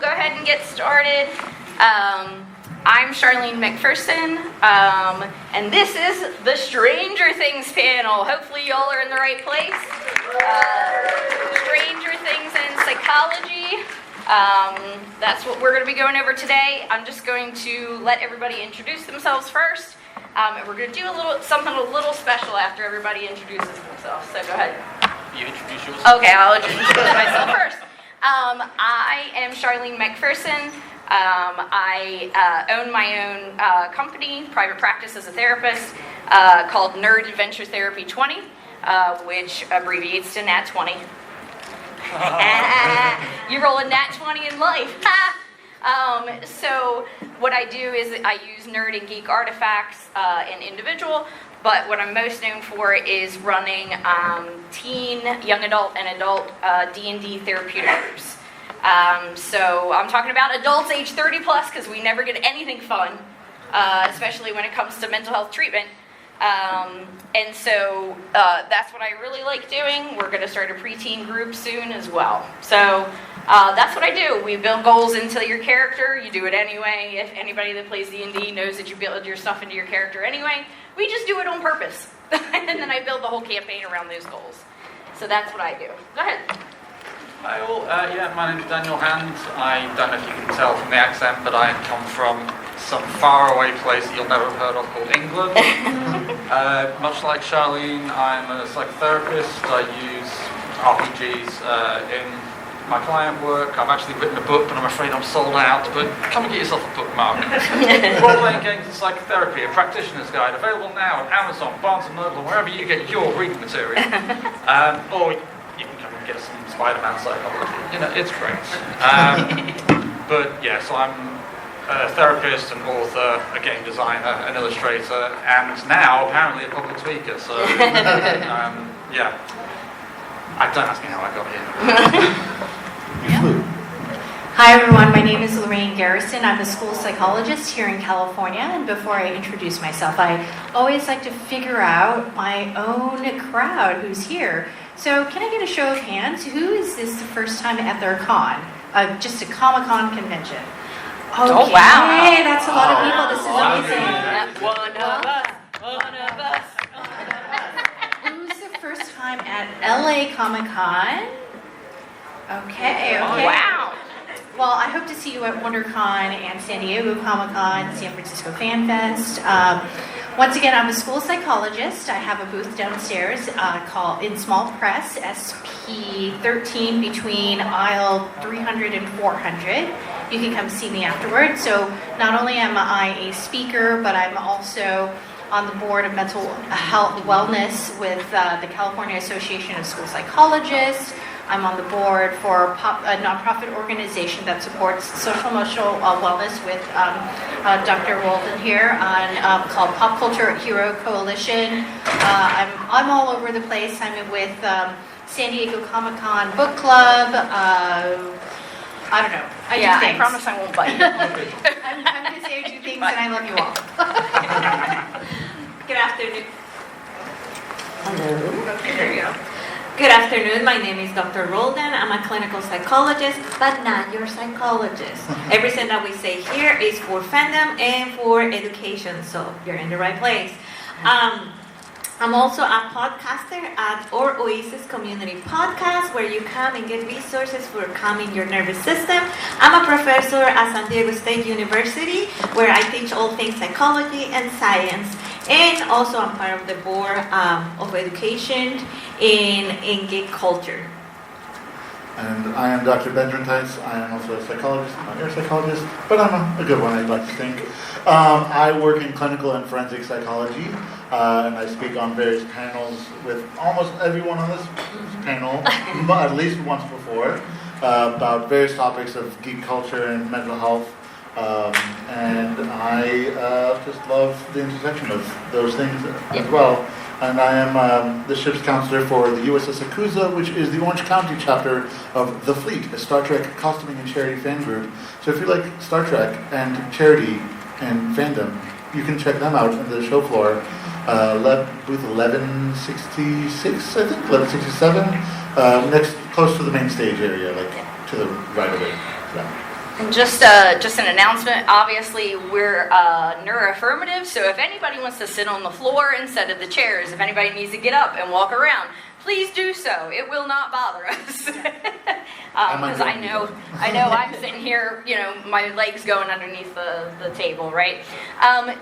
go ahead and get started. I'm Charlene MacPherson, and this is the Stranger Things panel. Hopefully y'all are in the right place. Stranger Things and psychology. That's what we're going to be going over today. I'm just going to let everybody introduce themselves first, and we're going to do something a little special after everybody introduces themselves. So go ahead. You introduce yourself. Okay, I'll introduce myself first. I am Charlene MacPherson. I own my own company, private practice as a therapist, called Nerd Adventure Therapy 20, which abbreviates to Nat 20. You roll a Nat 20 in life. So what I do is I use nerd and geek artifacts in individual, but what I'm most known for is running teen, young adult, and adult D&D therapeutic groups. So I'm talking about adults age 30 plus because we never get anything fun, especially when it comes to mental health treatment. And so that's what I really like doing. We're going to start a preteen group soon as well. So that's what I do. We build goals into your character. You do it anyway. If anybody that plays D&D knows that you build your stuff into your character anyway, we just do it on purpose. And then I build the whole campaign around those goals. So that's what I do. Go ahead. Hi all, my name's Daniel Hand. I don't know if you can tell from the accent, but I come from some faraway place that you'll never have heard of called England. Much like Charlene, I'm a psychotherapist. I use RPGs in my client work. I've actually written a book, but I'm afraid I'm sold out. But come and get yourself a bookmark. Role-playing games and psychotherapy, a practitioner's guide, available now at Amazon, Barnes & Noble, wherever you get your reading material. Or you can come and get some Spider-Man psychology. You know, it's great. But yeah, so I'm a therapist, an author, a game designer, an illustrator, and now apparently a public speaker. So yeah, don't ask me how I got here. Hi everyone, my name is Lorran Garrison. I'm a school psychologist here in California, and before I introduce myself, I always like to figure out my own crowd who's here. So can I get a show of hands? Who is this the first time at their con? Just a Comic-Con convention. Okay. Oh, wow. Hey, that's a lot of people. This is amazing. One of us. Who's the first time at LA Comic-Con? Okay. Oh, wow. Well, I hope to see you at WonderCon and San Diego Comic-Con, San Francisco Fan Fest. Once again, I'm a school psychologist. I have a booth downstairs called in Small Press, SP13, between aisle 300 and 400. You can come see me afterwards. So not only am I a speaker, but I'm also on the board of mental health wellness with the California Association of School Psychologists. I'm on the board for a nonprofit organization that supports social emotional wellness with Dr. Roldan here called Pop Culture Hero Coalition. I'm all over the place. I'm with San Diego Comic-Con Book Club. I don't know. I do things. I promise I won't bite. I'm going to say I do things, and I love you all. Good afternoon. Hello. Okay, there you go. Good afternoon. My name is Dr. Roldan. I'm a clinical psychologist, but not your psychologist. Everything that we say here is for fandom and for education, so you're in the right place. I'm also a podcaster at Our Oasis Community Podcast, where you come and get resources for calming your nervous system. I'm a professor at San Diego State University, where I teach all things psychology and science. And also I'm part of the board of education in geek culture. And I am Dr. Benjamin Taitz. I am also a psychologist, not your psychologist, but I'm a good one, I'd like to think. I work in clinical and forensic psychology, and I speak on various panels with almost everyone on this panel, at least once before, about various topics of geek culture and mental health. And I just love the intersection of those things as well. And I am the ship's counselor for the USS Akusa, which is the Orange County chapter of The Fleet, a Star Trek costuming and charity fan group. So if you like Star Trek and charity and fandom, you can check them out on the show floor. Booth 1166, I think, 1167, next, close to the main stage area, like to the right of it. Yeah. And just an announcement, obviously we're neuroaffirmative, so if anybody wants to sit on the floor instead of the chairs, if anybody needs to get up and walk around, please do so. It will not bother us. Because I know I'm sitting here, my legs going underneath the table, right?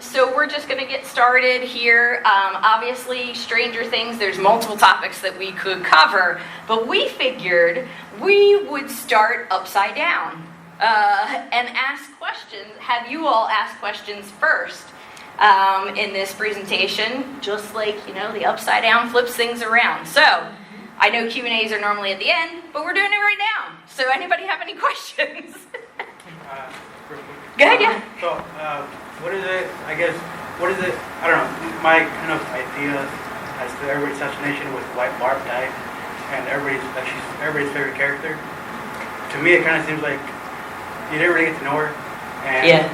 So we're just going to get started here. Obviously, Stranger Things, there's multiple topics that we could cover, but we figured we would start upside down. And ask questions, have you all ask questions first in this presentation, just like, the upside down flips things around. So, I know Q&As are normally at the end, but we're doing it right now. So, anybody have any questions? Go ahead, yeah. So, what is it, I don't know, my kind of idea as to everybody's assassination with White Barb died, and she's everybody's favorite character. To me, it kind of seems like you didn't really get to know her, and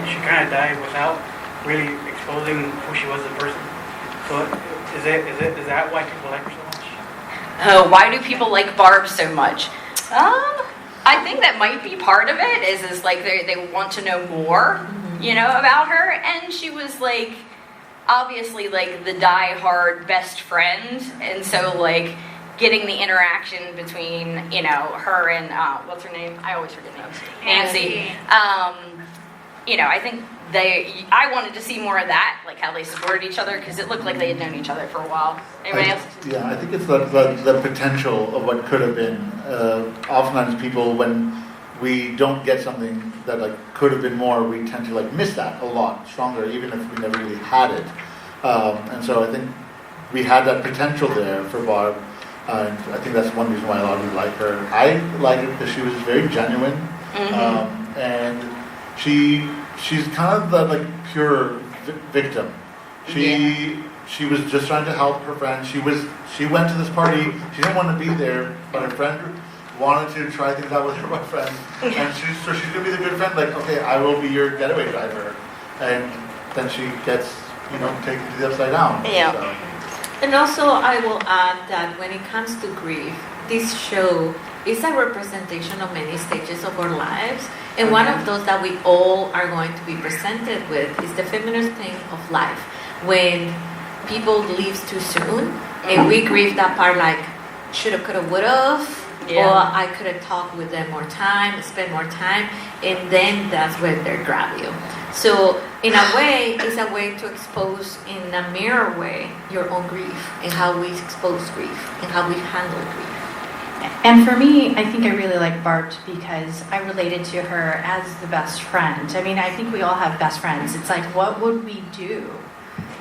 she kind of died without really exposing who she was as a person. So is that why people like her so much? Oh, why do people like Barb so much? I think that might be part of it. Is like they want to know more, about her, and she was like obviously like the die-hard best friend, and so like. Getting the interaction between, her and, what's her name? I always forget names. Nancy. I think I wanted to see more of that, like how they supported each other, because it looked like they had known each other for a while. Anybody else? Yeah, I think it's the potential of what could have been. Oftentimes people, when we don't get something that like could have been more, we tend to like miss that a lot stronger, even if we never really had it. And so I think we had that potential there for Barb. And I think that's one reason why a lot of people like her. I like it because she was very genuine, and she's kind of the like pure victim. She was just trying to help her friend. She went to this party. She didn't want to be there, but her friend wanted to try things out with her boyfriend, and she's gonna be the good friend. Like, okay, I will be your getaway driver, and then she gets taken to the upside down. Yeah. So. And also, I will add that when it comes to grief, this show is a representation of many stages of our lives. And one of those that we all are going to be presented with is the feminist thing of life. When people leave too soon, and we grieve that part like, shoulda, coulda, woulda, or I could have talked with them more time, spent more time, and then that's when they grab you. So, in a way, it's a way to expose, in a mirror way, your own grief, and how we expose grief, and how we handle grief. And for me, I think I really like Bart because I related to her as the best friend. I mean, I think we all have best friends. It's like, what would we do?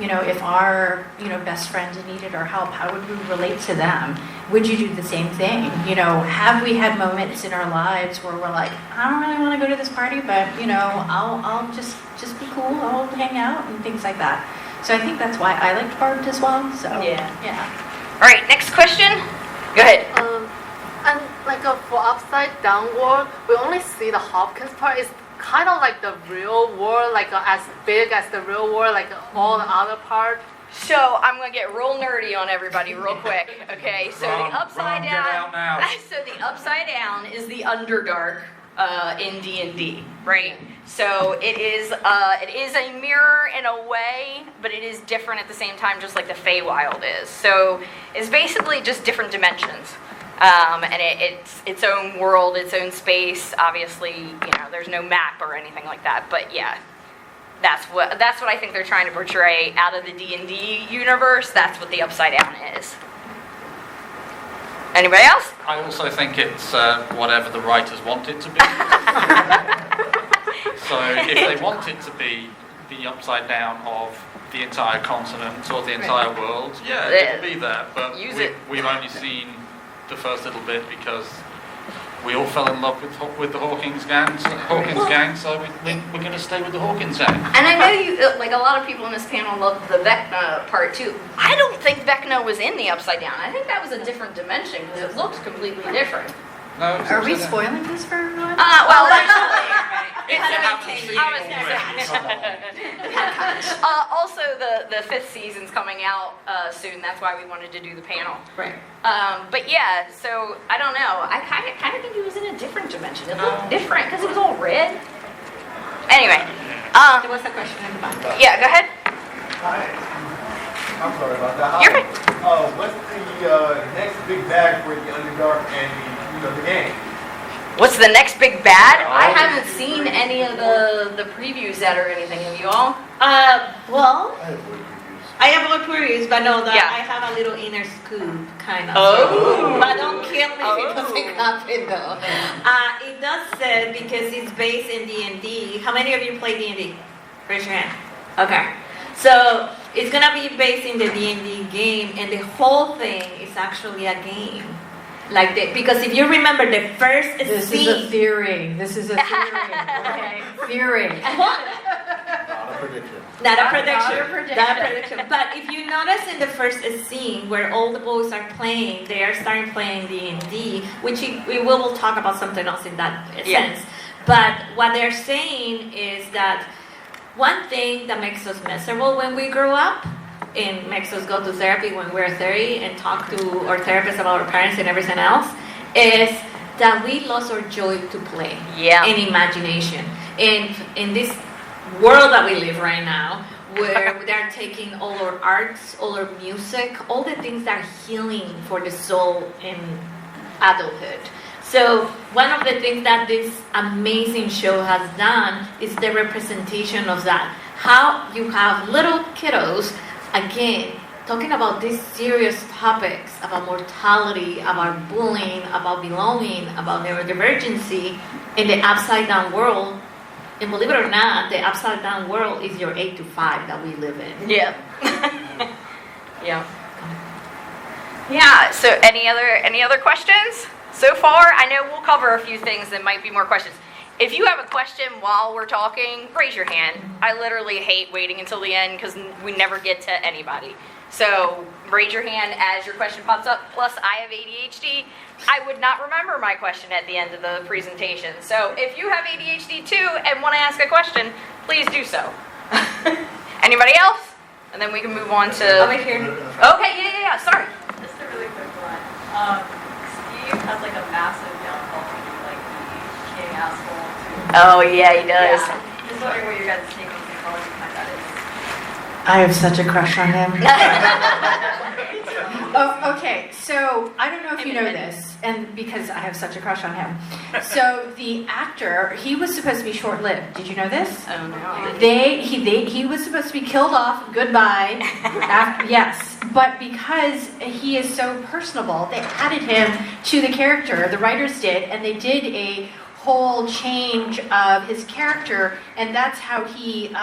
If our, best friend needed our help, how would we relate to them? Would you do the same thing? Have we had moments in our lives where we're like, I don't really want to go to this party, but, I'll just be cool, I'll hang out and things like that. So I think that's why I liked Bart as well. So, yeah. All right, next question. Go ahead. And like for upside down world, we only see the Hopkins part. Is kind of like the real world, like as big as the real world, like all the other part. So I'm gonna get real nerdy on everybody real quick. Okay, so the upside get out down. now. So the upside down is the Underdark in D&D, right? So it is a mirror in a way, but it is different at the same time, just like the Feywild is. So it's basically just different dimensions. And it's its own world, its own space. Obviously, there's no map or anything like that. But yeah, that's what I think they're trying to portray out of the D&D universe. That's what the Upside Down is. Anybody else? I also think it's whatever the writers want it to be. So if they want it to be the upside down of the entire continent or the entire world, it'll be there. But we've only seen the first little bit because we all fell in love with the Hawkins gang, so we're going to stay with the Hawkins gang. And I know you, like a lot of people in this panel, love the Vecna part too. I don't think Vecna was in the Upside Down. I think that was a different dimension because it looked completely different. No, Are we spoiling this for everyone? Well, actually, it's gotta haven't maintain seen your it. Also, the fifth season's coming out soon. That's why we wanted to do the panel. Right. But yeah, so I don't know. I kind of think it was in a different dimension. It looked different because it was all red. Anyway, There was a question in the back. yeah, go ahead. Hi. I'm sorry about that. You're fine. What's the next big bag for the Underdark and the game? What's the next big bad? I haven't seen any of the previews yet or anything. Have you all? Well, I have word reviews. I have more queries, but no, that Yeah. I have a little inner scoop, kind of. Oh. But don't kill me if it Oh. doesn't happen, though. It does say, because it's based in D&D. How many of you play D&D? Raise your hand. Okay. So, it's going to be based in the D&D game, and the whole thing is actually a game. Because if you remember the first This scene... is a theory. This is a theory. Okay, theory. What? Not a prediction. Not a Not prediction. a prediction. Not a prediction. But if you notice in the first scene where all the boys are playing, they are starting playing D&D, which we will talk about something else in that Yeah. sense. But what they're saying is that one thing that makes us miserable when we grow up and makes us go to therapy when we're 30 and talk to our therapist about our parents and everything else is that we lost our joy to play Yeah. and imagination. And in this world that we live right now, where they're taking all our arts, all our music, all the things that are healing for the soul in adulthood. So one of the things that this amazing show has done is the representation of that. How you have little kiddos, again, talking about these serious topics about mortality, about bullying, about belonging, about neurodivergency in the upside down world. And believe it or not, the upside down world is your 8 to 5 that we live in. Yeah. Yeah. Yeah. So any other questions so far? I know we'll cover a few things that might be more questions. If you have a question while we're talking, raise your hand. I literally hate waiting until the end because we never get to anybody. So raise your hand as your question pops up. Plus, I have ADHD. I would not remember my question at the end of the presentation. So if you have ADHD too and want to ask a question, please do so. Anybody else? And then we can move on to... Over here. Okay, yeah. Sorry. Just a really quick one. Steve has like a massive downfall to be like the king asshole. Oh, yeah, he does. Yeah. Just wondering what your guys' take on psychology behind that is. I have such a crush on him. Oh, okay, so I don't know if you know this, and because I have such a crush on him. So the actor, he was supposed to be short-lived. Did you know this? Oh, no. He was supposed to be killed off. Goodbye. Yes, but because he is so personable, they added him to the character. The writers did, and they did a whole change of his character, and that's how he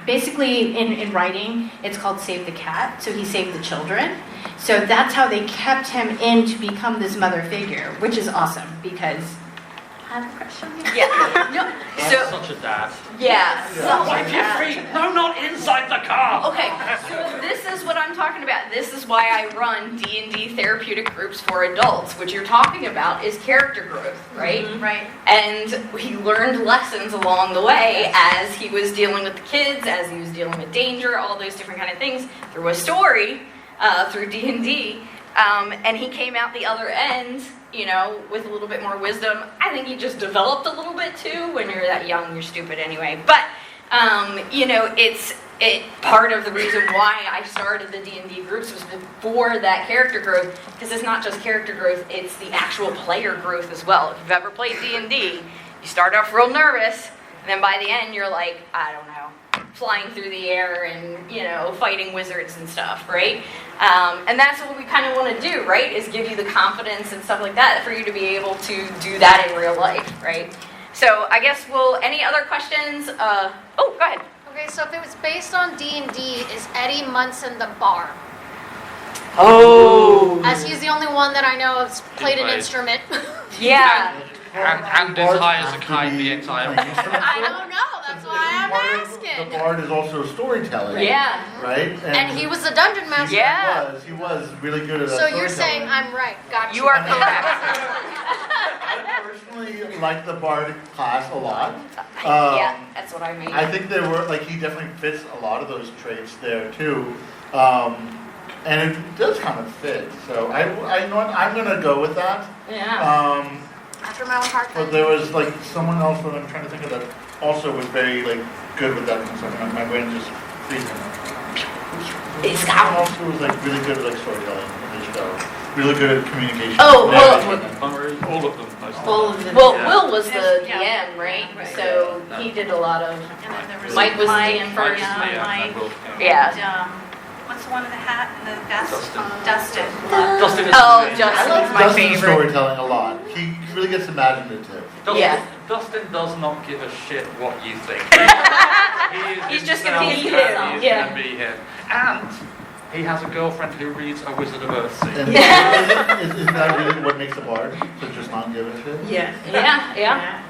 basically in writing it's called Save the Cat, so he saved the children. So that's how they kept him in to become this mother figure, which is awesome because I have a crush on him. Yeah. No, That's so, such a dad. yeah. Wipe your feet! No, not inside the car! Okay, so this is what I'm talking about. This is why I run D&D therapeutic groups for adults. What you're talking about is character growth, right? Mm-hmm. Right. And he learned lessons along the way as he was dealing with the kids, as he was dealing with danger, all those different kind of things through a story, through D&D. And he came out the other end, with a little bit more wisdom. I think he just developed a little bit too. When you're that young, you're stupid anyway. But, it's part of the reason why I started the D&D groups was for that character growth. Because it's not just character growth, it's the actual player growth as well. If you've ever played D&D, you start off real nervous, and then by the end you're like, I don't know, flying through the air and, fighting wizards and stuff, right? And that's what we kind of want to do, right? Is give you the confidence and stuff like that for you to be able to do that in real life, right? So I guess any other questions? Go ahead. Okay, so if it was based on D&D, is Eddie Munson the bard? Oh. As he's the only one that I know has played an Played. instrument. Yeah. And is high as a kite the entire... I don't know, that's why I'm asking. The bard is also a storyteller. Yeah. Right? And he was a dungeon master. Yeah. He was really good at that. So you're saying I'm right, gotcha. You are correct. I personally like the bard class a lot. Yeah, that's what I mean. I think there were like he definitely fits a lot of those traits there too, and it does kind of fit. So I know I'm gonna go with that. Yeah. After my own heart. But there was like someone else that I'm trying to think of that also was very like good with that kind of stuff. And my brain just freezing. Someone else who was like really good at like storytelling in the show, really good at communication. Oh, well, All of them, mostly. All of them. Well, Yeah. Will was the Yeah. DM, right? Right. So he did a lot of. And then there was Mike was Mike, DM first. yeah, Mike. Yeah. And, what's the one in the hat and the vest? Dustin. Dustin. Dustin is Oh, amazing. Justin. I That's like my Dustin's favorite. storytelling a lot. He really gets imaginative. Dustin, Yeah. Dustin does not give a shit what you think. He's just himself, gonna be and him. He's Yeah. gonna be him. And he has a girlfriend who reads A Wizard of Earthsea. And is that really what makes a bard? To just not give a shit? Yes. Yeah.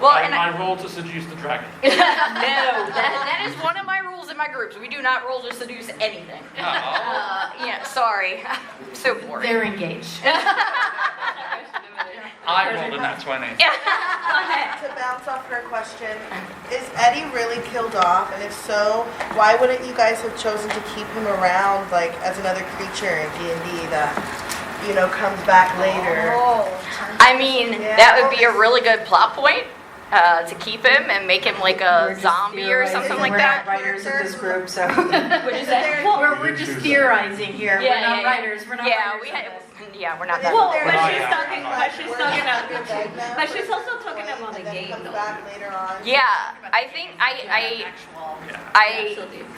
Well, and I roll to seduce the dragon. no, that is one of my rules in my groups. We do not roll to seduce anything. Yeah, sorry. So boring. They're engaged. I rolled a nat 20. To bounce off her question, is Eddie really killed off? And if so, why wouldn't you guys have chosen to keep him around, like as another creature in D&D that, you know, comes back later? I mean, that would be a really good plot point to keep him and make him like a zombie or something like We're that. not writers of this group, so. What is that? We're just theorizing here. We're not writers. We're not Yeah, writers. we're not that. Well, There but is she's a talking, like, but she's worse talking than about, Magna, but she's also right? talking about the And then game comes though. back later on. Yeah, I think I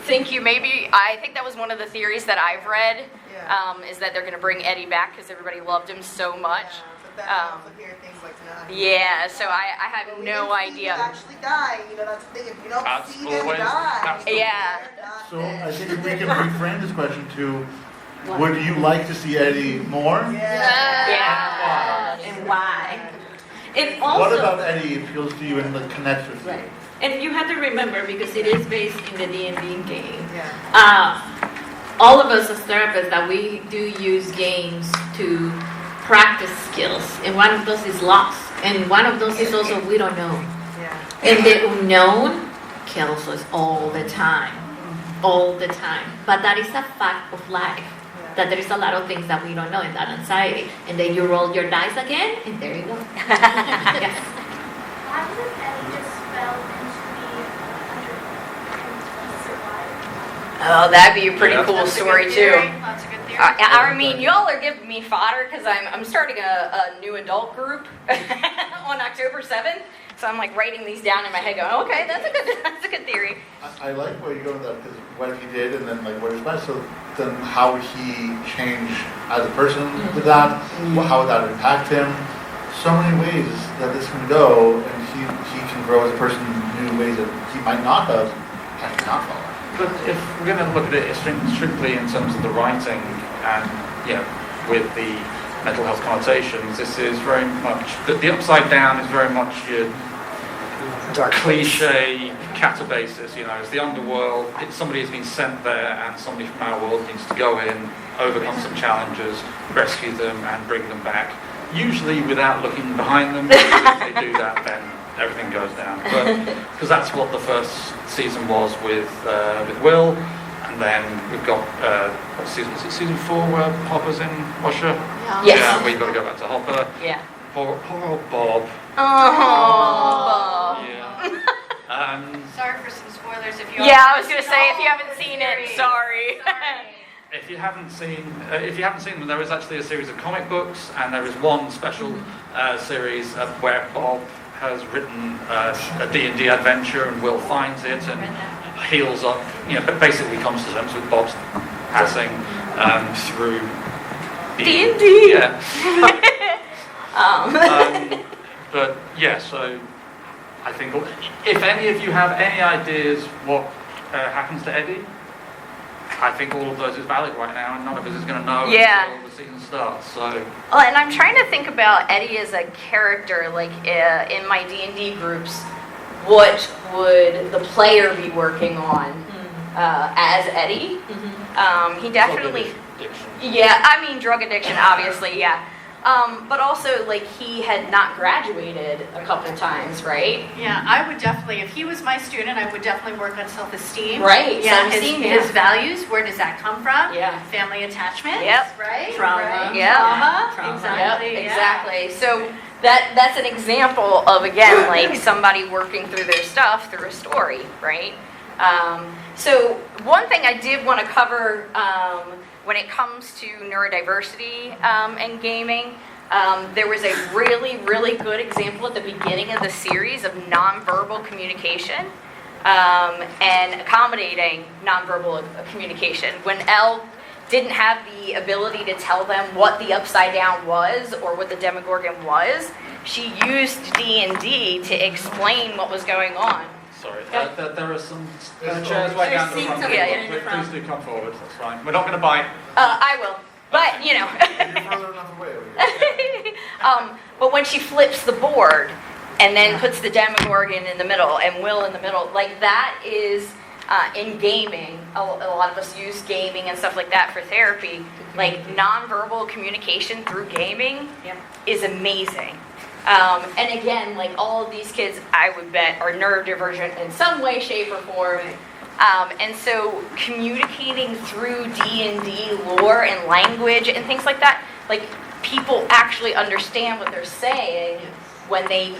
think you maybe I think that was one of the theories that I've read is that they're going to bring Eddie back because everybody loved him so much. But then I also hear things like that. Yeah, so I have But we no didn't see you idea. actually die. You know, that's the thing. If you don't That's see them always- die, that's Yeah. they're not So dead. I think if we can reframe this question to, would you like to see Eddie more? Yeah. And why? And What also, about Eddie appeals to you and connects with you? right. And you have to remember, because it is based in the D&D game, Yeah. all of us as therapists that we do use games to practice skills, and one of those is loss, and one of those is also we don't know. Yeah. And the unknown kills us all the time. But that is a fact of life. That there is a lot of things that we don't know in that anxiety. And then you roll your dice again, and there you go. Yes. Why wasn't Eddie just fell into the 100 and he survived? Oh, that'd be a pretty Yeah. cool That's a story good too. theory. That's a good theory. I mean, y'all are giving me fodder because I'm starting a new adult group on October 7th. So I'm like writing these down in my head, going, "Okay, that's a good theory." I like where you go with that because what he did and then like what his life. So then how he changed as a person with that, how would that impact him? So many ways that this can go, and he can grow as a person in new ways that he might not have had he not followed. But if we're going to look at it strictly in terms of the writing and, with the mental health connotations, this is very much, the Upside Down is very much your cliche catabasis, it's the underworld, somebody has been sent there and somebody from our world needs to go in, overcome some challenges, rescue them and bring them back, usually without looking behind them, because if they do that then everything goes down. Because that's what the first season was with Will, and then we've got what season is it? Season 4 where Hopper's in Russia. Yes. Yeah, we've got to go back to Hopper. Yeah. Poor old Bob. Oh. Yeah. Sorry for some spoilers if you. Yeah, I was gonna say if you haven't seen it, sorry. If you haven't seen them, there is actually a series of comic books, and there is one special series where Bob has written a D&D adventure, and Will finds it and heals up. But basically comes to terms with Bob's passing through D&D. Yeah. But yeah, so I think if any of you have any ideas what happens to Eddie, I think all of those is valid right now, and none of us is going to know until the season starts. So. Well, and I'm trying to think about Eddie as a character, like in my D&D groups. What would the player be working on as Eddie? He definitely. Drug addiction. Yeah, I mean drug addiction, obviously. Yeah. But also, like, he had not graduated a couple times, right? Yeah, I would definitely, if he was my student, I would definitely work on self-esteem. Right, Yeah, self-esteem, his values, where does that come from? Yeah. Family attachment. Yep. Right? Trauma. Right. Yeah. Trauma. Exactly. Yep, yeah. exactly. So that's an example of, again, like somebody working through their stuff through a story, right? So one thing I did want to cover when it comes to neurodiversity and gaming, there was a really, really good example at the beginning of the series of nonverbal communication and accommodating nonverbal communication. When Elle didn't have the ability to tell them what the Upside Down was or what the Demogorgon was, she used D&D to explain what was going on. Sorry, there are some chairs right down the front. Please do come forward, that's fine. We're not going to bite. I will, but you know. You're further enough away over here. But when she flips the board and then puts the Demogorgon in the middle and Will in the middle, like that is in gaming. A lot of us use gaming and stuff like that for therapy. Like nonverbal communication through gaming is amazing. And again, like all of these kids, I would bet, are neurodivergent in some way, shape, or form. And so communicating through D&D lore and language and things like that, like people actually understand what they're saying when they,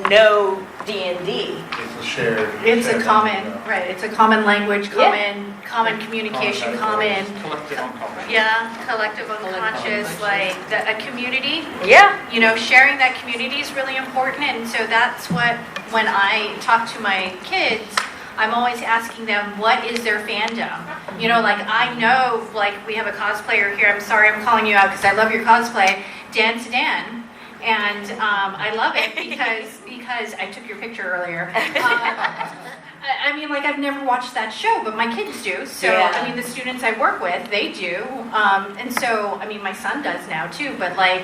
know D&D. It's a shared. It's a shared common, language, right, it's a common language, Yeah. common communication, common, Collective unconscious. yeah, collective unconscious, like a community. Yeah. Sharing that community is really important, and so that's what, when I talk to my kids, I'm always asking them, what is their fandom? Like I know, like we have a cosplayer here, I'm sorry I'm calling you out because I love your cosplay, Dan to Dan. And I love it because I took your picture earlier. I mean, like I've never watched that show, but my kids do. So Yeah. I mean, the students I work with, they do. And so I mean, my son does now too. But like,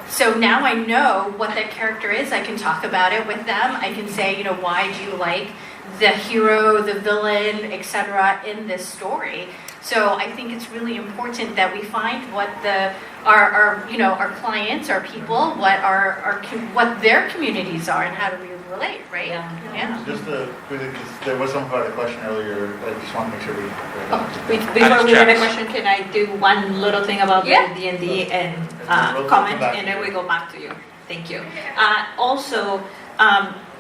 so now I know what that character is. I can talk about it with them. I can say, why do you like the hero, the villain, etc. in this story? So I think it's really important that we find what our clients, our people, what their communities are, and how do we relate, right? Yeah. Just because there was some part of the question earlier, I just want to make sure we. Before we have a question, can I do one little thing about the D&D and comment, and then we go back to you. Thank you. Also,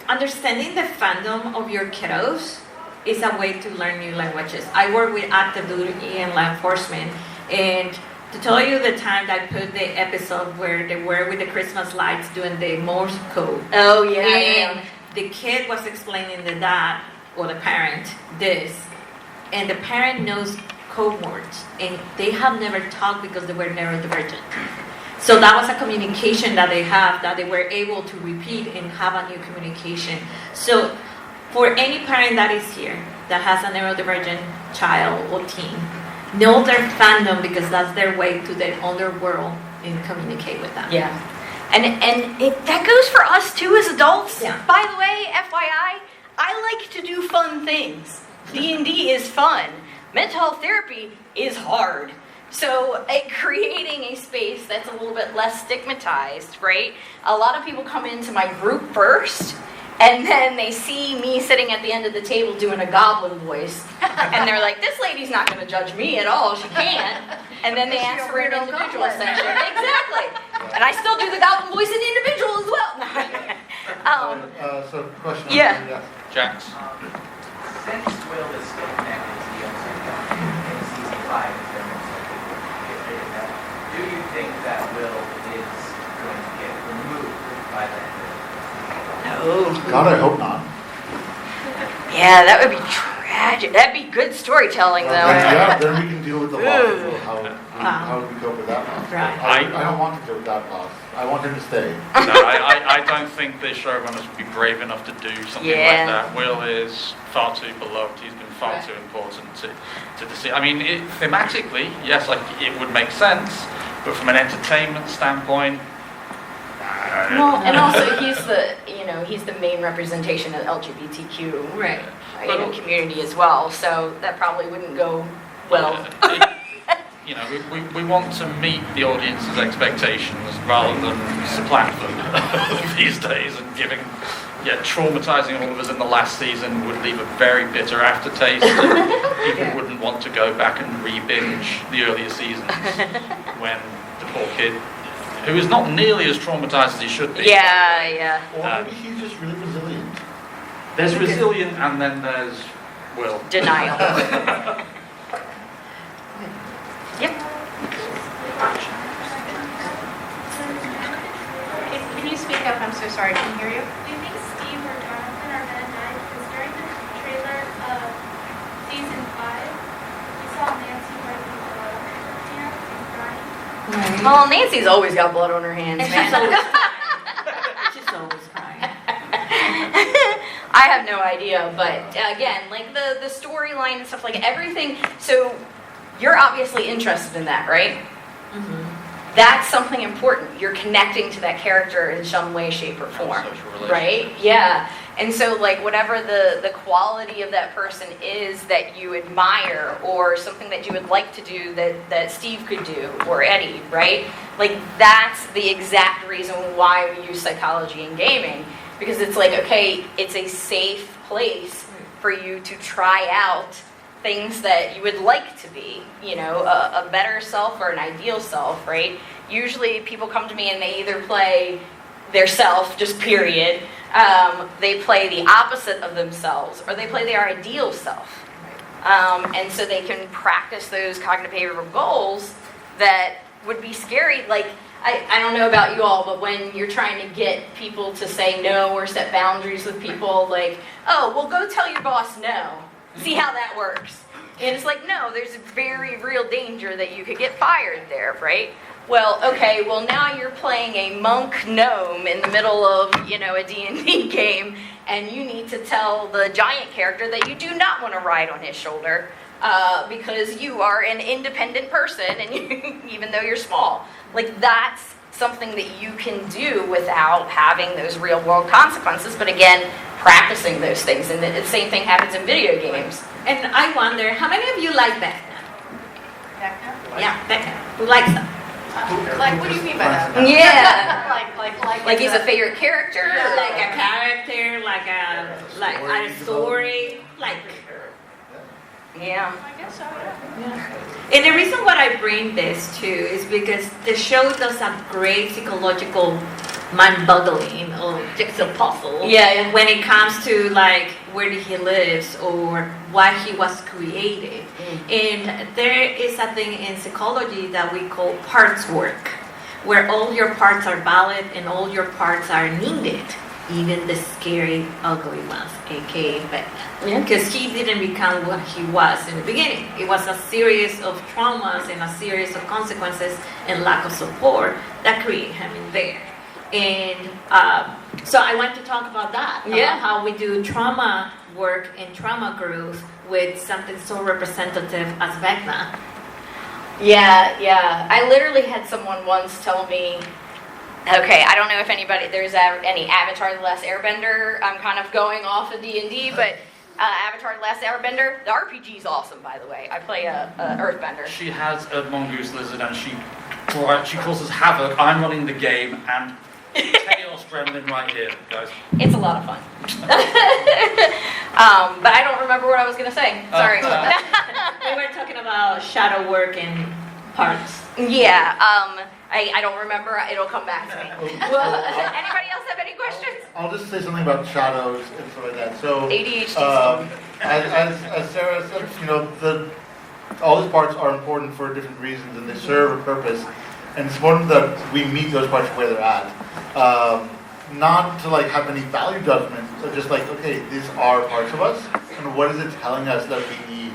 understanding the fandom of your kiddos is a way to learn new languages. I work with active duty and law enforcement, and to tell you the time that I put the episode where they were with the Christmas lights doing the Morse code. Oh yeah. And the kid was explaining the dad or the parent this, and the parent knows code words, and they have never talked because they were neurodivergent. So that was a communication that they have that they were able to repeat and have a new communication. So for any parent that is here that has a neurodivergent child or teen, know their fandom because that's their way to the underworld and communicate with them. Yeah. And that goes for us too as adults. Yeah. By the way, FYI, I like to do fun things. D&D is fun. Mental health therapy is hard. So creating a space that's a little bit less stigmatized, right? A lot of people come into my group first, and then they see me sitting at the end of the table doing a goblin voice. And they're like, this lady's not going to judge me at all. She can't. And then they ask for an individual session. Exactly. And I still do the goblin voice in individual as well. So question. Yeah. Jax. Since Will is still connected to the Upside Down in season 5, is there most likely to get rid of that? Do you think that Will is going to get removed by the end of it? No. God, I hope not. Yeah, that would be tragic. That'd be good storytelling, though. Yeah, then we can deal with the loss. As well. How would we cope with that loss? Right. I don't want to deal with that loss. I want him to stay. No, I don't think the showrunners would be brave enough to do something like that. Will is far too beloved. He's been far too important to the scene. I mean, thematically, yes, like it would make sense, but from an entertainment standpoint, Well, and also he's the main representation of LGBTQ Right. in the community as well. So that probably wouldn't go well. you know, we want to meet the audience's expectations rather than supplant them these days, and traumatizing all of us in the last season would leave a very bitter aftertaste, and people wouldn't want to go back and re-binge the earlier seasons when the poor kid, who is not nearly as traumatized as he should be. Yeah. Or maybe he's just really resilient. There's resilient, and then there's Will. Denial. Yep. Can you speak up? I'm so sorry, I can't hear you. Do you think Steve or Jonathan are going to die? Because during the trailer of season 5, we saw Nancy writing blood on her hands and crying. Well, Nancy's always got blood on her hands, And man. she's always crying. I have no idea, but again, like the storyline and stuff, like everything. So you're obviously interested in that, right? Mm-hmm. That's something important. You're connecting to that character in some way, shape, or form, right? Yeah. And so, like, whatever the quality of that person is that you admire, or something that you would like to do that Steve could do, or Eddie, right? Like, that's the exact reason why we use psychology in gaming. Because it's like, okay, it's a safe place for you to try out things that you would like to be, you know, a better self or an ideal self, right? Usually people come to me and they either play their self, just period, they play the opposite of themselves, or they play their ideal self. And so they can practice those cognitive behavioral goals that would be scary. Like, I don't know about you all, but when you're trying to get people to say no or set boundaries with people, like, oh, well, go tell your boss no. See how that works. And it's like, no, there's a very real danger that you could get fired there, right? Well, okay, well, now you're playing a monk gnome in the middle of, you know, a D&D game, and you need to tell the giant character that you do not want to ride on his shoulder because you are an independent person, and even though you're small. Like, that's something that you can do without having those real-world consequences, but again, practicing those things. And the same thing happens in video games. And I wonder, how many of you like Vecna? Vecna? Yeah, Vecna. Who likes them? Like, what do you mean by that? Yeah. like He's a favorite character? Yeah. Like a character, like a story, like... Yeah. I guess so, yeah. And the reason why I bring this too is because the show does a great psychological mind-boggling or jigsaw puzzle. Yeah. When it comes to like where he lives or why he was created. And there is a thing in psychology that we call parts work, where all your parts are valid and all your parts are needed. Even the scary, ugly ones, aka Vecna. Because he didn't become what he was in the beginning. It was a series of traumas and a series of consequences and lack of support that created him in there. And so I want to talk about that, about how we do trauma work and trauma growth with something so representative as Vecna. Yeah. I literally had someone once tell me, okay, I don't know if there's any Avatar The Last Airbender. I'm kind of going off of D&D, but Avatar The Last Airbender, the RPG's awesome, by the way. I play a Earthbender. She has a mongoose lizard and she causes havoc. I'm running the game and chaos gremlin right here, guys. It's a lot of fun. But I don't remember what I was going to say. Sorry. We were talking about shadow work and parts. Yeah, I don't remember. It'll come back to me. Anybody else have any questions? I'll just say something about shadows and stuff like that. So, ADHD as Sara said, you know, all these parts are important for different reasons and they serve a purpose. And it's important that we meet those parts where they're at. Not to like have any value judgment, but just like, okay, these are parts of us, and what is it telling us that we need?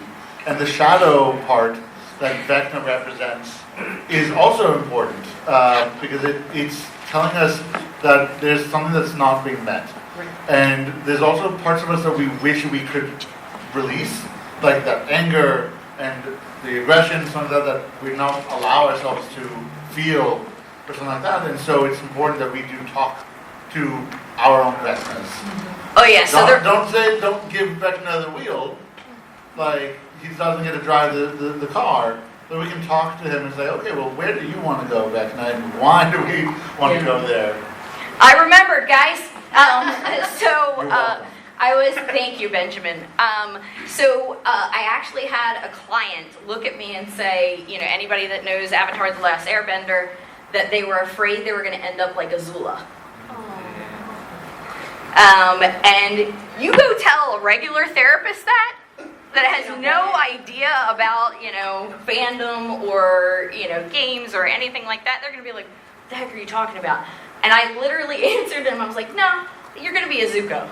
And the shadow part that Vecna represents is also important because it's telling us that there's something that's not being met. And there's also parts of us that we wish we could release, like that anger and the aggression, something that we not allow ourselves to feel or something like that. And so it's important that we do talk to our own Vecnas. Oh yeah, so don't give Vecna the wheel. Like, he doesn't get to drive the car. So we can talk to him and say, okay, well, where do you want to go, Vecna, and why do we want to go there? I remembered, guys. You're welcome. Thank you, Benjamin. I actually had a client look at me and say, anybody that knows Avatar: The Last Airbender, that they were afraid they were going to end up like Azula. And you go tell a regular therapist that has no idea about, fandom or, games or anything like that, they're going to be like, what the heck are you talking about? And I literally answered him, I was like, no, you're going to be a Zuko.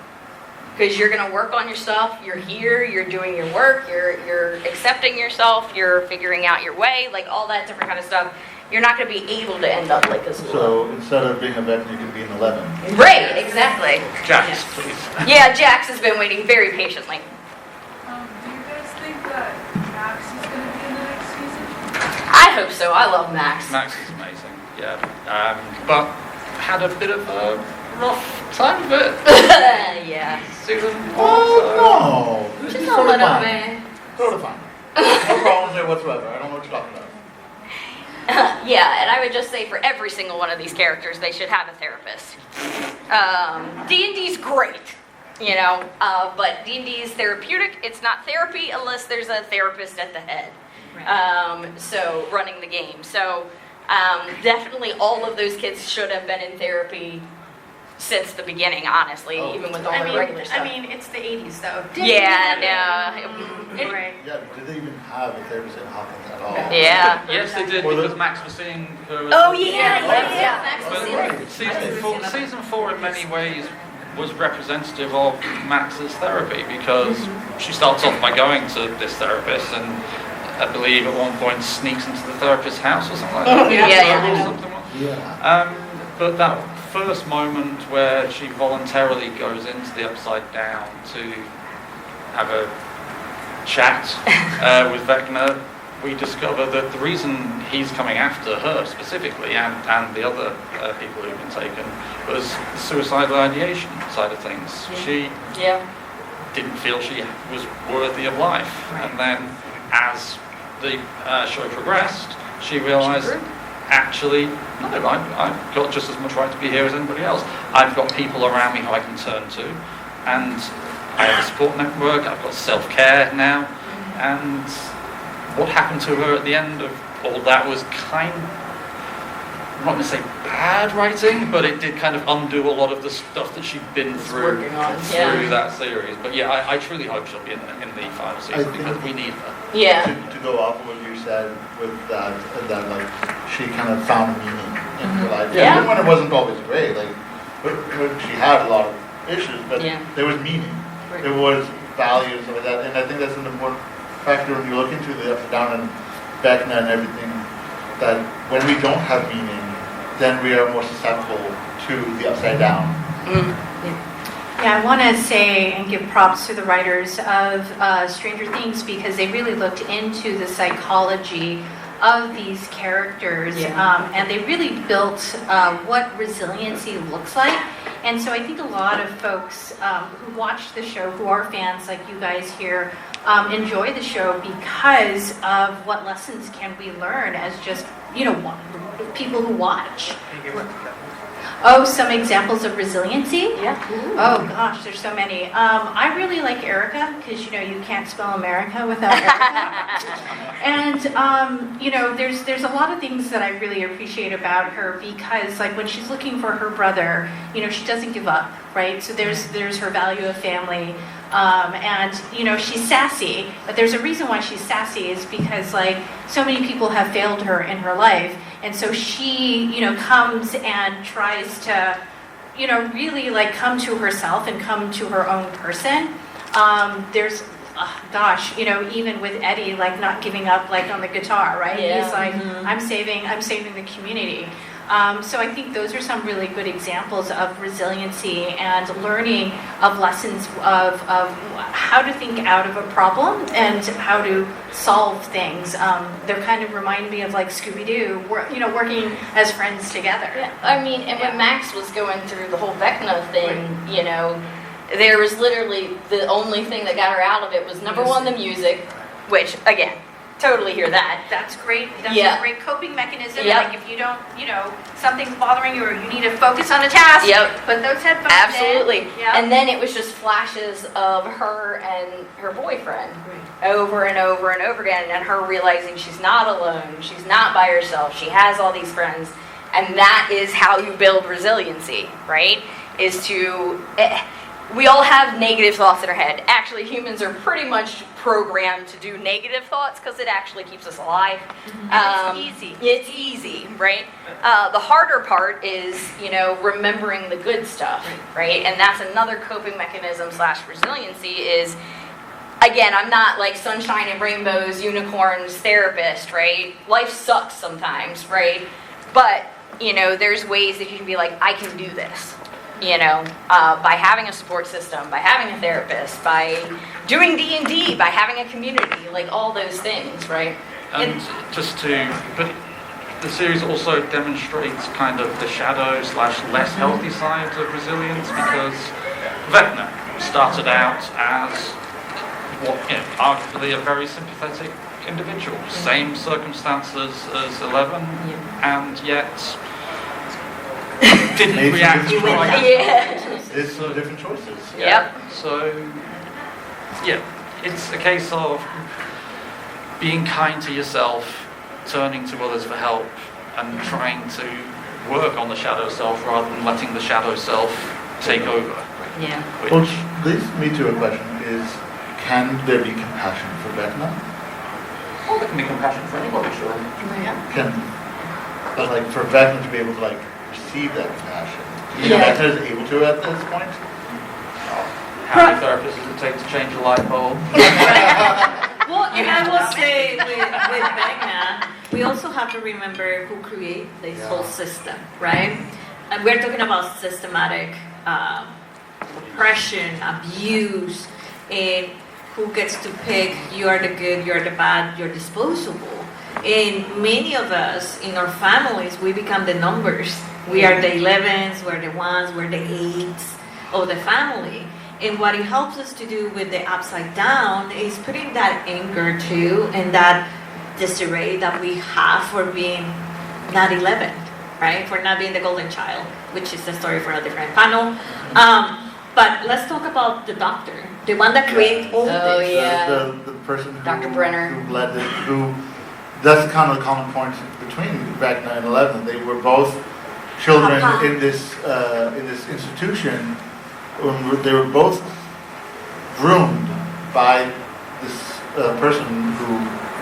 Because you're going to work on your stuff, you're here, you're doing your work, you're accepting yourself, you're figuring out your way, like all that different kind of stuff. You're not going to be able to end up like Azula. So instead of being a Vecna, you can be an 11. Right, exactly. Jax, please. Yeah, Jax has been waiting very patiently. Do you guys think that Max is going to be in the next season? I hope so. I love Max. Max is amazing, yeah. But had a bit of a rough time of it. Yeah. Season 4. Oh, no. This Just is a sort of little fine. bit. Sort of fine. No problems there whatsoever. I don't know what you're talking about. Yeah, and I would just say for every single one of these characters, they should have a therapist. D&D's great, but D&D is therapeutic. It's not therapy unless there's a therapist at the head. So running the game. So definitely all of those kids should have been in therapy since the beginning, honestly, even with all the regular stuff. I mean, it's the 80s, though. Yeah, Right. Yeah, did they even have a therapist in Hawkins at all? Yeah. Yes, they did, because Max was seeing her. Oh, yeah. Max was But season 4 in many ways was representative of Max's therapy, because she starts off by going to this therapist and I believe at one point sneaks into the therapist's house or something like that. Yeah. But that first moment where she voluntarily goes into the Upside Down to have a chat with Vecna, we discover that the reason he's coming after her specifically and the other people who've been taken was the suicidal ideation side of things. She didn't feel she was worthy of life. And then as the show progressed, she realized, actually, no, I've got just as much right to be here as anybody else. I've got people around me who I can turn to, and I have a support network, I've got self-care now, and what happened to her at the end of all that was I'm not going to say bad writing, but it did kind of undo a lot of the stuff that she'd been through that series. But yeah, I truly hope she'll be in the final season because we need her. Yeah. To go off of what you said with that like she kind of found meaning in her life. Yeah. Even when it wasn't always great, like she had a lot of issues, but there was meaning. Right. There was values of that, and I think that's an important factor when you look into the Upside Down and Vecna and everything. That when we don't have meaning, then we are more susceptible to the Upside Down. Yeah, I want to say and give props to the writers of Stranger Things because they really looked into the psychology of these characters and they really built what resiliency looks like. And so I think a lot of folks who watch the show, who are fans like you guys here, enjoy the show because of what lessons can we learn as just, people who watch. Oh, some examples of resiliency? Yeah. Oh gosh, there's so many. I really like Erica because you can't spell America without Erica. And there's a lot of things that I really appreciate about her because like when she's looking for her brother, she doesn't give up, right? So there's her value of family. And she's sassy, but there's a reason why she's sassy is because like so many people have failed her in her life, and so she comes and tries to really like come to herself and come to her own person. There's even with Eddie like not giving up like on the guitar, right? He's like I'm saving the community. So I think those are some really good examples of resiliency and learning of lessons of how to think out of a problem and how to solve things. They kind of remind me of like Scooby-Doo, working as friends together. Yeah. I mean, and when Max was going through the whole Vecna thing, there was literally the only thing that got her out of it was number one, the music, which again, totally hear that. That's great. That's Yeah. a great coping mechanism. Yep. Like if you don't, something's bothering you or you need to focus on a task, Yep. put those headphones Absolutely. in. Yep. And then it was just flashes of her and her boyfriend over and over and over again, and her realizing she's not alone, she's not by herself, she has all these friends. And that is how you build resiliency, right? Is to, we all have negative thoughts in our head. Actually, humans are pretty much programmed to do negative thoughts because it actually keeps us alive. And it's easy. It's easy, right? The harder part is, remembering the good stuff, right? And that's another coping mechanism / resiliency is, again, I'm not like sunshine and rainbows, unicorns therapist, right? Life sucks sometimes, right? But, there's ways that you can be like, I can do this. By having a support system, by having a therapist, by doing D&D, by having a community, like all those things, right? And but the series also demonstrates kind of the shadow / less healthy side of resilience, because Vecna started out as arguably a very sympathetic individual, same circumstances as 11, and yet didn't react right. It's different choices. Yep. So, it's a case of being kind to yourself, turning to others for help, and trying to work on the shadow self rather than letting the shadow self take over. Yeah. Which leads me to a question: can there be compassion for Vecna? Well, there can be compassion for anybody, sure. But like for Vecna to be able to receive that compassion, Vecna is able to at this point. How many therapists does it take to change a light bulb? Well, and I will say with Vecna, we also have to remember who created this whole system, right? And we're talking about systematic oppression, abuse, and who gets to pick, you are the good, you're the bad, you're disposable. And many of us in our families, we become the numbers. We are the 11s, we're the 1s, we're the 8s of the family. And what it helps us to do with the upside down is putting that anger too, and that disarray that we have for being not 11, right? For not being the golden child, which is a story for a different panel. But let's talk about the doctor, the one that created all this. Oh, yeah. The person who, Dr. Brenner. who led it, that's kind of the common point between Vecna and 11. They were both children in this institution. They were both groomed by this person who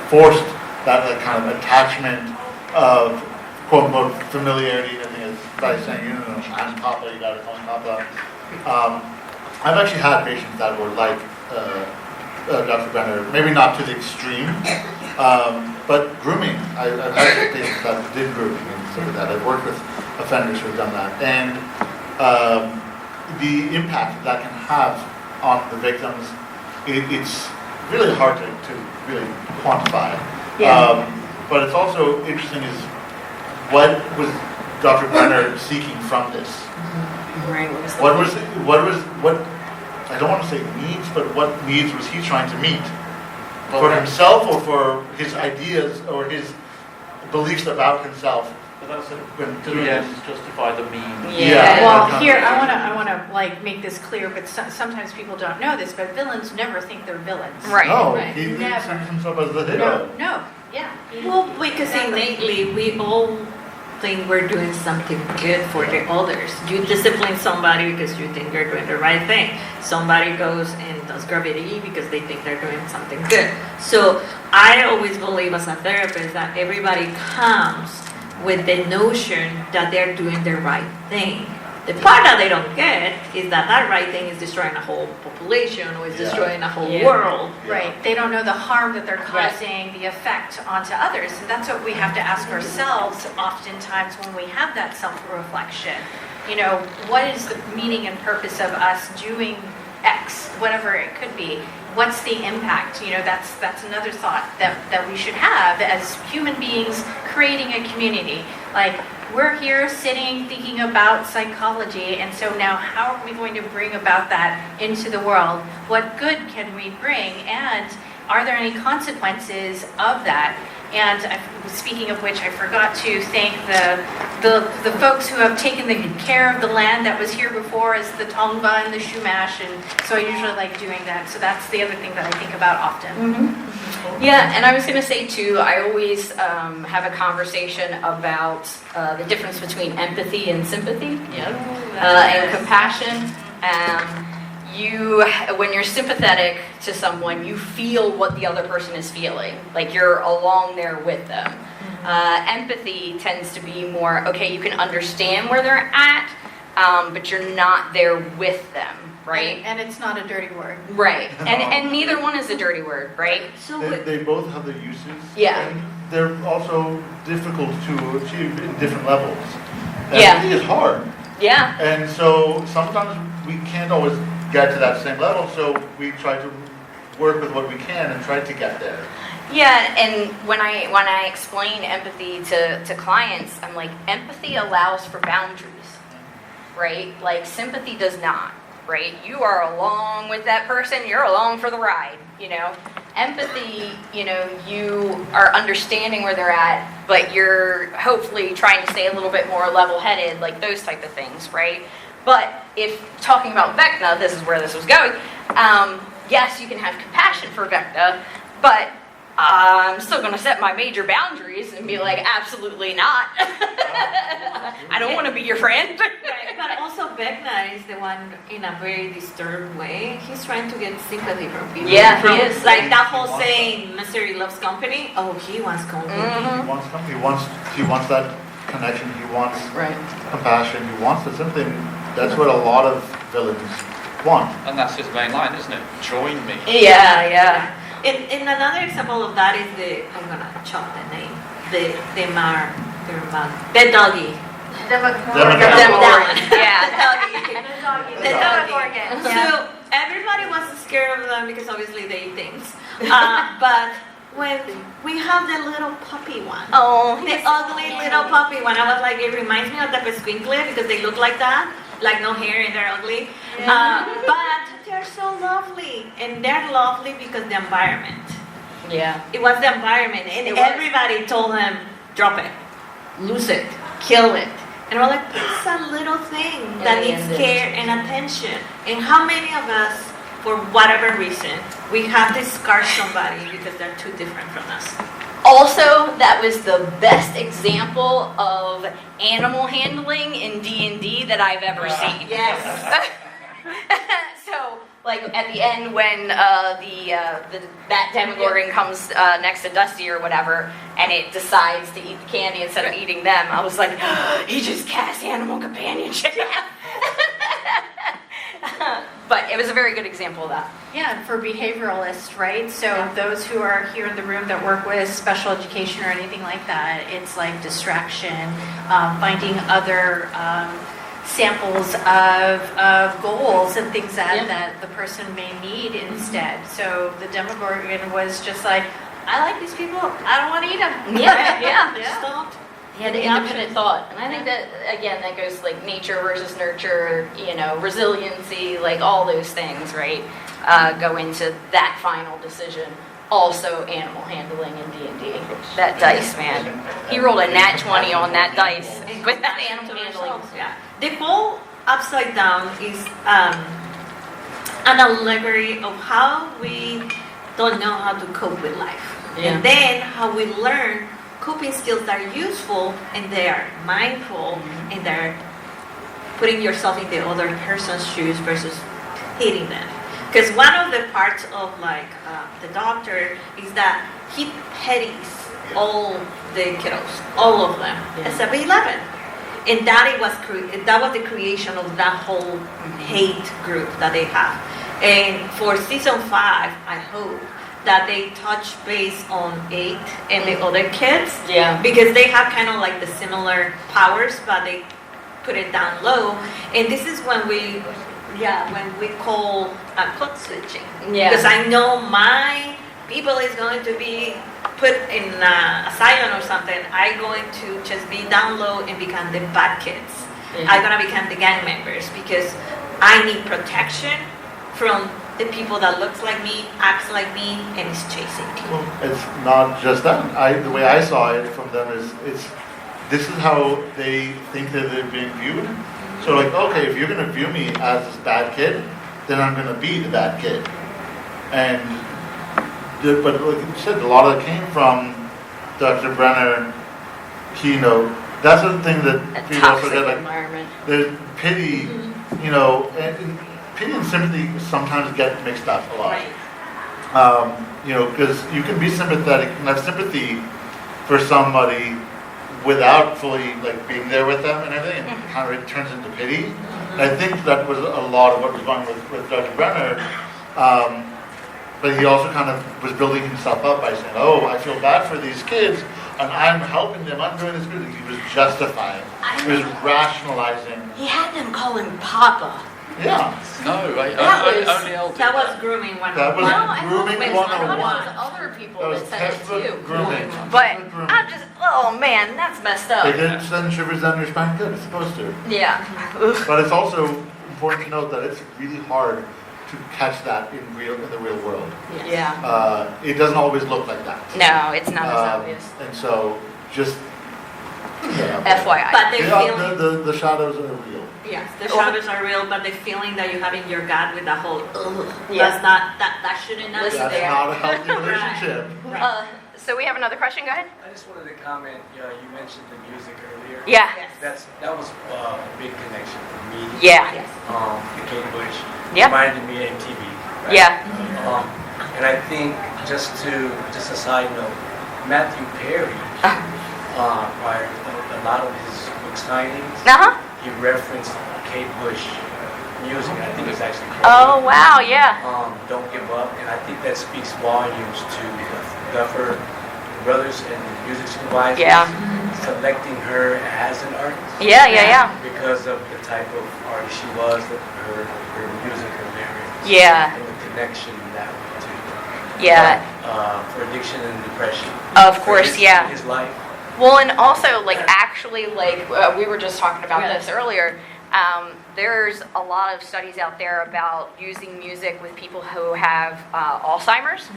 forced that kind of attachment of quote unquote familiarity. I think it's by saying, I'm Papa, you gotta call me Papa. I've actually had patients that were like Dr. Brenner, maybe not to the extreme, but grooming. I've had patients that did grooming and stuff like that. I've worked with offenders who have done that. And the impact that can have on the victims, it's really hard to really quantify. But it's also interesting is what was Dr. Brenner seeking from this? Right. What I don't want to say needs, but what needs was he trying to meet? For himself or for his ideas or his beliefs about himself? But that's to the ends justify the means. Well, here I want to make this clear, but sometimes people don't know this, but villains never think they're villains. Right. No, Right. he Never. sees himself as the hero. No. Yeah. Well, because innately we all think we're doing something good for the others. You discipline somebody because you think they're doing the right thing. Somebody goes and does gravity because they think they're doing something good. So I always believe as a therapist that everybody comes with the notion that they're doing the right thing. The part that they don't get is that right thing is destroying a whole population or is destroying a whole world. Right. They don't know the harm that they're causing, the effect onto others. And that's what we have to ask ourselves oftentimes when we have that self-reflection. What is the meaning and purpose of us doing X, whatever it could be? What's the impact? That's another thought that we should have as human beings creating a community. Like, we're here sitting thinking about psychology, and so now how are we going to bring about that into the world? What good can we bring? And are there any consequences of that? And speaking of which, I forgot to thank the folks who have taken the care of the land that was here before, as the Tongva and the Shumash, and so I usually like doing that. So that's the other thing that I think about often. Yeah, and I was going to say too, I always have a conversation about the difference between empathy and sympathy, and compassion. When you're sympathetic to someone, you feel what the other person is feeling, like you're along there with them. Empathy tends to be more, okay, you can understand where they're at, but you're not there with them, right? And it's not a dirty word. Right, and neither one is a dirty word, right? So they both have their uses. Yeah. And they're also difficult to achieve in different levels. Yeah. Empathy is hard. Yeah. And so sometimes we can't always get to that same level, so we try to work with what we can and try to get there. Yeah, and when I explain empathy to clients, I'm like, empathy allows for boundaries, right? Like sympathy does not, right? You are along with that person, you're along for the ride, you know? Empathy, you know, you are understanding where they're at, but you're hopefully trying to stay a little bit more level-headed, like those type of things, right? But if talking about Vecna, this is where this was going, yes, you can have compassion for Vecna, but I'm still going to set my major boundaries and be like, absolutely not. I don't want to be your friend. Right, but also Vecna is the one in a very disturbed way. He's trying to get sympathy from people. Yeah, he is. Like that whole saying, Misery loves company. Oh, he wants company. He wants company. He wants that connection. He wants compassion. He wants the sympathy. That's what a lot of villains want. And that's his main line, isn't it? Join me. Yeah, yeah. And another example of that is I'm gonna chop the name, the doggy. Demogorgans. Yeah. The Demogorgans. So everybody was scared of them because obviously they eat things. But when we have the little puppy one, the ugly little puppy one, I was like, it reminds me of the Pesquinkle because they look like that, like no hair and they're ugly. But they're so lovely, and they're lovely because the environment. Yeah. It was the environment, and everybody told him, drop it, lose it, kill it. And we're like, it's a little thing that needs care and attention. And how many of us, for whatever reason, we have to scar somebody because they're too different from us? Also, that was the best example of animal handling in D&D that I've ever seen. Yes. So, like at the end when that Demogorgon comes next to Dusty or whatever, and it decides to eat the candy instead of eating them, I was like, he just cast animal companionship. But it was a very good example of that. Yeah, for behavioralists, right? So those who are here in the room that work with special education or anything like that, it's like distraction, finding other samples of goals and things that the person may need instead. So the Demogorgon was just like, I like these people, I don't want to eat them. Yeah. Just don't. He had independent thought, and I think that again that goes like nature versus nurture, you know, resiliency, like all those things, right? Go into that final decision. Also, animal handling in D&D. That dice, man. He rolled a nat 20 on that dice with that animal handling. Yeah. The whole upside down is an allegory of how we don't know how to cope with life, and then how we learn coping skills that are useful and they are mindful and they're putting yourself in the other person's shoes versus hating them. Because one of the parts of like the doctor is that he pities all the kiddos, all of them, except 11. And that was the creation of that whole hate group that they have. And for season 5, I hope that they touch base on 8 and the other kids. Yeah. Because they have kind of like the similar powers, but they put it down low. And this is when we call code switching. Yeah. Because I know my people is going to be put in asylum or something. I'm going to just be down low and become the bad kids. I'm going to become the gang members because I need protection from the people that looks like me, acts like me, and is chasing me. Well, it's not just that. The way I saw it from them is this is how they think that they're being viewed. So like, okay, if you're going to view me as this bad kid, then I'm going to be the bad kid. But like you said, a lot of it came from Dr. Brenner keynote. That's the thing that people also get, like, the pity, and pity and sympathy sometimes get mixed up a lot. Right. Because you can be sympathetic and have sympathy for somebody without fully like being there with them and everything, and kind of it turns into pity. And I think that was a lot of what was going with Dr. Brenner. But he also kind of was building himself up by saying, "Oh, I feel bad for these kids, and I'm helping them. I'm doing this good." He was justifying. He was rationalizing. He had them call him Papa. Yeah. No, only I'll do That was grooming 101. That was grooming I 101. thought it was other people That was that said it textbook too. grooming. But Grooming. I'm just, oh man, that's messed up. It didn't send shivers down your spine. Good, it's supposed to. Yeah. But it's also important to note that it's really hard to catch that in the real world. Yeah. It doesn't always look like that. No, it's not as obvious. And so, just FYI. But they feel the shadows are real. yes, the shadows are real, but the feeling that you have in your gut with the whole Yeah. that's not that shouldn't not Listen be That's there. not a healthy relationship. So we have another question. Go ahead. I just wanted to comment, you mentioned the music earlier. Yeah. That was a big connection for me. Yeah. Yes. The Kate Bush Yeah. reminded me of MTV. Right? Yeah. And I think just a side note, Matthew Perry, prior a lot of his book signings, he referenced Kate Bush music. I think it's actually called Oh wow, yeah. Don't Give Up, and I think that speaks volumes to the Duffer brothers and the music supervisors selecting her as an artist. Yeah. Because of the type of artist she was, her music, her lyrics, Yeah. and the connection that way to. Yeah. For addiction and depression. Of course, yeah. His life. Well, and also, actually, we were just talking about this earlier. There's a lot of studies out there about using music with people who have Alzheimer's.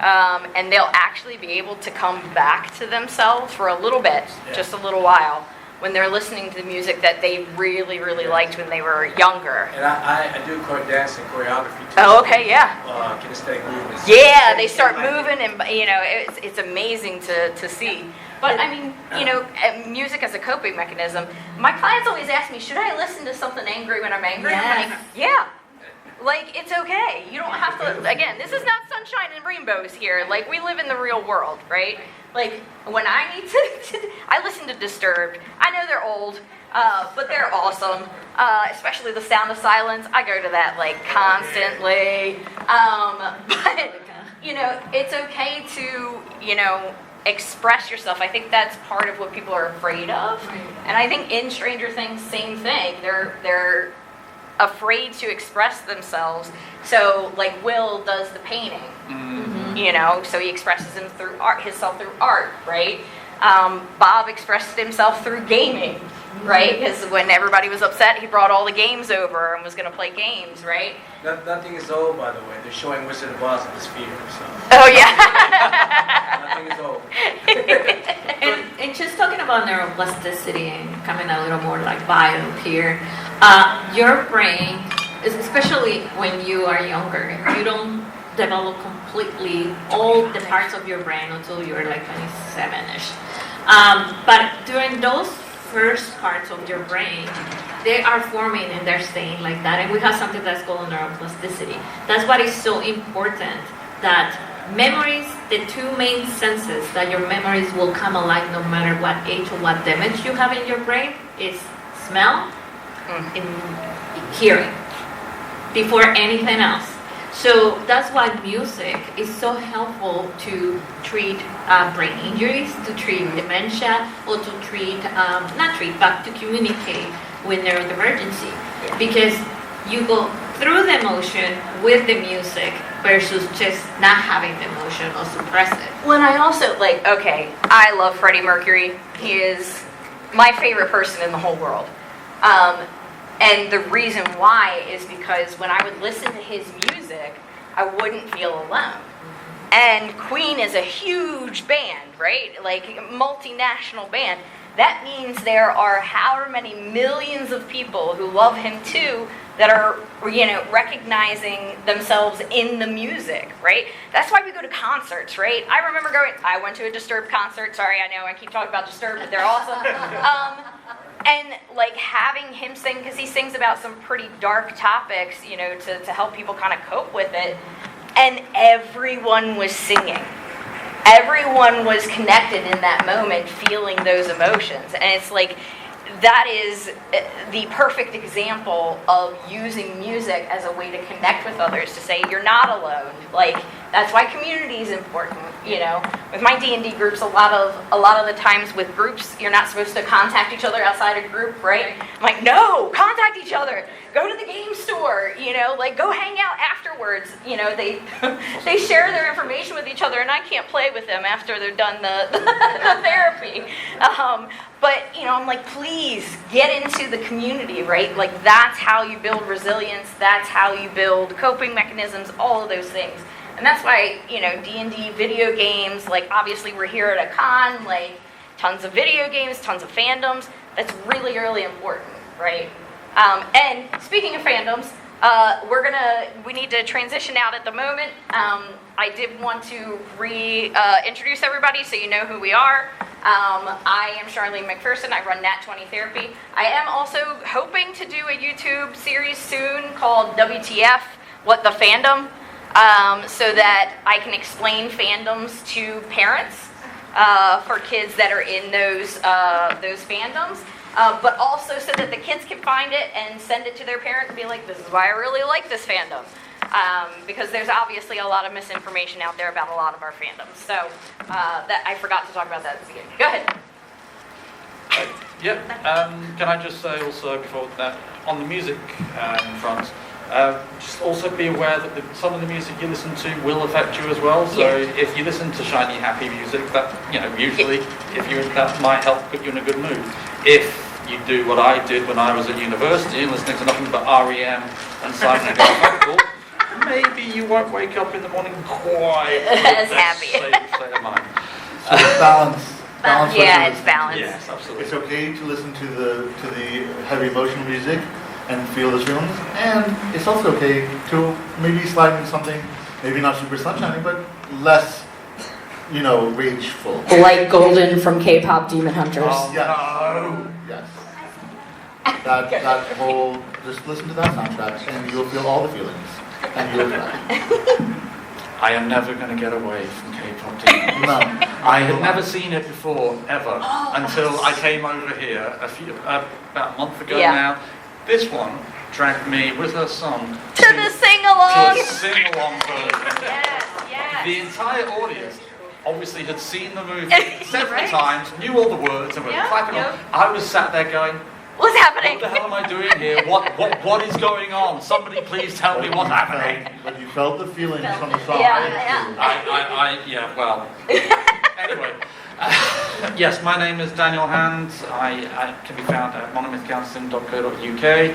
And they'll actually be able to come back to themselves for a little bit, just a little while, when they're listening to the music that they really, really liked when they were younger. And I do dance and choreography too. Oh, okay, yeah. Kinesthetic movements. Yeah, they start moving, and it's amazing to see. But I mean, music as a coping mechanism. My clients always ask me, should I listen to something angry when I'm angry? Yes. I'm like, yeah. It's okay. You don't have to, again, this is not sunshine and rainbows here. We live in the real world, right? When I need to I listen to Disturbed. I know they're old, but they're awesome. Especially The Sound of Silence. I go to that, constantly. But, it's okay to, express yourself. I think that's part of what people are afraid of. And I think in Stranger Things, same thing. They're afraid to express themselves. So, Will does the painting, so he expresses himself through art, right? Bob expressed himself through gaming, right? Because when everybody was upset, he brought all the games over and was going to play games, right? Nothing is old, by the way. They're showing Wizard of Oz at the Sphere, so. Oh, yeah. Nothing is old. And just talking about neuroplasticity and coming a little more bio here, your brain, especially when you are younger, you don't develop completely all the parts of your brain until you're 27-ish. But during those first parts of your brain, they are forming and they're staying like that. And we have something that's called neuroplasticity. That's what is so important, that memories, the two main senses that your memories will come alive no matter what age or what damage you have in your brain is smell and hearing before anything else. So that's why music is so helpful to treat brain injuries, to treat dementia, or to but to communicate with neurodivergency. Because you go through the emotion with the music versus just not having the emotion or suppress it. Well, and I also, I love Freddie Mercury. He is my favorite person in the whole world. And the reason why is because when I would listen to his music, I wouldn't feel alone. And Queen is a huge band, right? Like a multinational band. That means there are however many millions of people who love him too that are, recognizing themselves in the music, right? That's why we go to concerts, right? I remember I went to a Disturbed concert. Sorry, I know I keep talking about Disturbed, but they're awesome. And like having him sing, because he sings about some pretty dark topics, to help people kind of cope with it. And everyone was singing. Everyone was connected in that moment, feeling those emotions. And it's like, that is the perfect example of using music as a way to connect with others, to say you're not alone. Like, that's why community is important. With my D&D groups, a lot of the times with groups, you're not supposed to contact each other outside a group, right? I'm like, no, contact each other. Go to the game store, go hang out afterwards. They share their information with each other, and I can't play with them after they're done the therapy. But, I'm like, please get into the community, right? Like, that's how you build resilience. That's how you build coping mechanisms, all of those things. And that's why, D&D video games, like, obviously we're here at a con, like, tons of video games, tons of fandoms. That's really, really important, right? And speaking of fandoms, we need to transition out at the moment. I did want to introduce everybody so you know who we are. I am Charlene MacPherson. I run Nat 20 Therapy. I am also hoping to do a YouTube series soon called WTF, What the Fandom, so that I can explain fandoms to parents for kids that are in those fandoms. But also so that the kids can find it and send it to their parent and be like, this is why I really like this fandom. Because there's obviously a lot of misinformation out there about a lot of our fandoms. So that I forgot to talk about that at the beginning. Go ahead. Can I just say also before that, on the music front, just also be aware that some of the music you listen to will affect you as well. So if you listen to shiny, happy music, that usually that might help put you in a good mood. If you do what I did when I was at university, listening to nothing but REM and Simon and Garfunkel, maybe you won't wake up in the morning quite as happy. State of mind. So it's balance. It's balance. Yes, absolutely. It's okay to listen to the heavy emotional music and feel those feelings, and it's also okay to maybe slide into something, maybe not super sunshiny, but less, rageful. Like Golden from K-pop Demon Hunters. Oh, yes. No. Yes. That whole, just listen to that soundtrack and you'll feel all the feelings. And you'll cry. I am never going to get away from K-pop TV. No. I had never seen it before, ever, until I came over here about a month ago now. This one dragged me with her son to the sing-along. To a sing-along version. Yes. The entire audience obviously had seen the movie several times, knew all the words, and were clapping on. I was sat there going, what's happening? What the hell am I doing here? What is going on? Somebody please tell me what's happening. But you felt the feelings from the song. Anyway. Yes, my name is Daniel Hand. I can be found at anonymouscounselling.co.uk,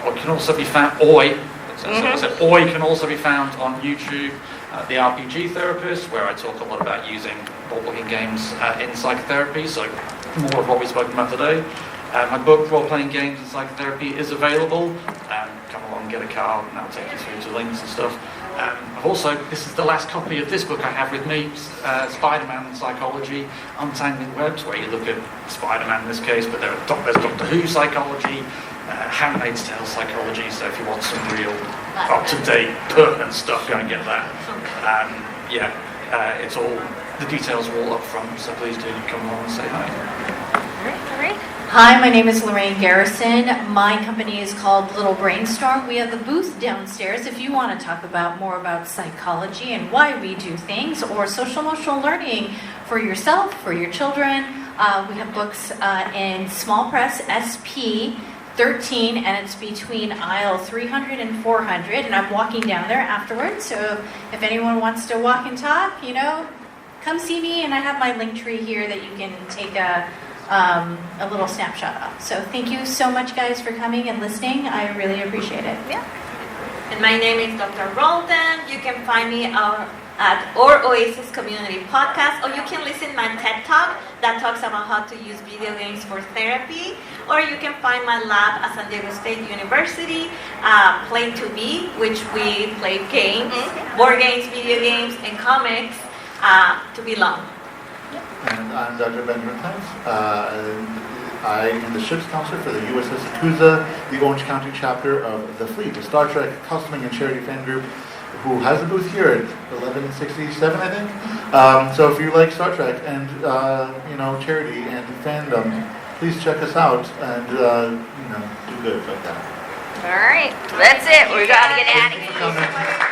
or can also be found Oi can also be found on YouTube. The RPG Therapist, where I talk a lot about using role-playing games in psychotherapy, so more of what we spoke about today. My book, Role-Playing Games in Psychotherapy, is available. Come along, get a card, and I'll take you through to links and stuff. This is the last copy of this book I have with me, Spider-Man Psychology, Untangling Webs, where you look at Spider-Man in this case, but there's Doctor Who psychology, Handmaid's Tale psychology, so if you want some real up-to-date, pertinent stuff, go and get that. It's all, the details are all up front, so please do come along and say hi. All right. Hi, my name is Lorran Garrison. My company is called Little Brainstorm. We have the booth downstairs if you want to talk more about psychology and why we do things, or social emotional learning for yourself, for your children. We have books in small press SP 13, and it's between aisle 300 and 400, and I'm walking down there afterwards, so if anyone wants to walk and talk, come see me, and I have my link tree here that you can take a a little snapshot of. So thank you so much, guys, for coming and listening. I really appreciate it. Yeah. And my name is Dr. Roldan. You can find me at Or Oasis Community Podcast, or you can listen to my TED Talk that talks about how to use video games for therapy, or you can find my lab at San Diego State University, Play to Be, which we play games, board games, video games, and comics to belong. And I'm Dr. Benjamin Taitz, and I am the ship's counselor for the USS Yakuza, the Orange County chapter of the Fleet, a Star Trek costuming and charity fan group who has a booth here at 1167, I think. So if you like Star Trek and charity and fandom, please check us out and do good like that. All right, that's it. We got to get out of here. Thanks for coming.